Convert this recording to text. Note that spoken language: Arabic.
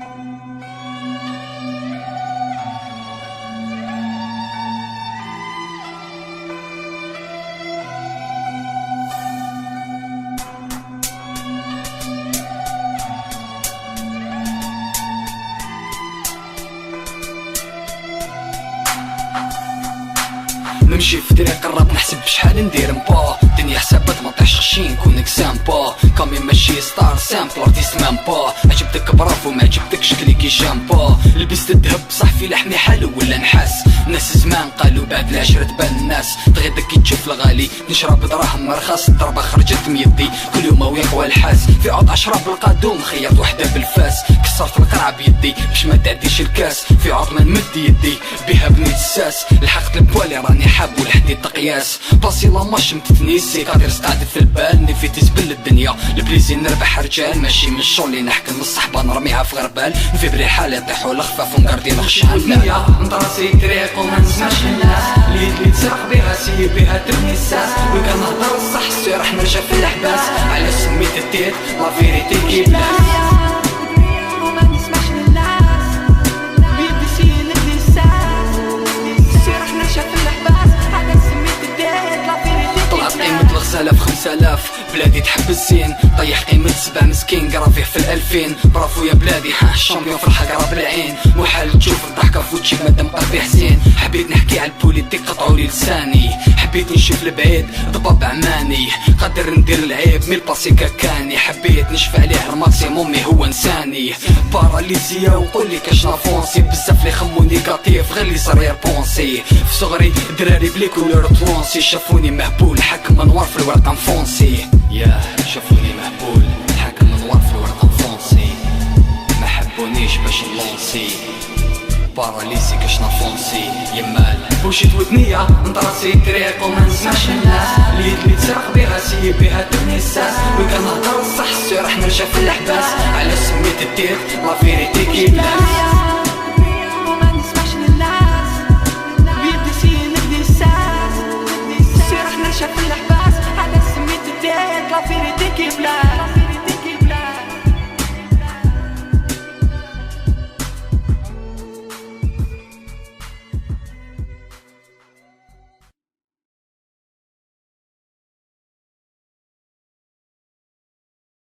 نمشي في طريق قرب نحسب شحال ندير مبا الدنيا حسابات ما طيحش خشين كون اكزامبا كامي ماشي ستار سامبل ارتيست مامبا عجبتك برافو ما عجبتكش كليكي جامبا لبست الذهب بصح في لحمي حلو ولا نحاس ناس زمان قالوا بعد العشرة تبان الناس تغيدك كي تشوف الغالي نشرب دراهم رخاص الضربة خرجت من يدي كل يوم ويقوى الحاس في عود اشرب القادوم خيط وحده بالفاس كسرت القرعة بيدي باش ما تعديش الكاس في عود ما نمد يدي بها بنيت الساس لحقت البوالي راني حاب والحديد تقياس باسي لا ماش متتنيسي قادر استعدت في البال نفي تزبل الدنيا البليزي نربح رجال ماشي من الشغل اللي نحكم الصحبة نرميها في غربال نفي بريحة اللي يطيحوا الخفاف ونقردي نخشها الدنيا نطراسي طريق وما نسمعش الناس اللي تسرق بها سي بها تبني الساس وكان نهضر الصح السير راح نرجع في الحباس على سميت التيت لا فيريتي كي بلاس في 5000 بلادي تحب الزين طيح قيمة 7 مسكين قرافيه في 2000 برافو يا بلادي الشامبيون في الحقرة بالعين محال تشوف الضحكة في وجهك مادام قلبي حزين حبيت نحكي على البوليتيك قطعوا لي لساني حبيت نشوف البعيد ضباب عماني قادر ندير العيب مي الباسي كاكاني حبيت نشفع عليه الماكسيموم مي هو انساني باراليزيا وقولي كاش نافونسي بزاف لي خمو نيجاتيف غير لي صار يربونسي في صغري دراري بلي كولور طلونسي شافوني مهبول حكم انوار في الورقة نفونسي شافوني مهبول حكم انوار في الورقة نفونسي ما حبونيش باش نلونسي باراليزي كاش نافونسي يمال وشيت ودنيا نطراسي طريق وما نسمعش الناس اللي تسرق بها سي بها تبني الساس وكان نهضر الصح السير راح نرجع في الحباس على سميت التيق لا فيريتي كي بلاس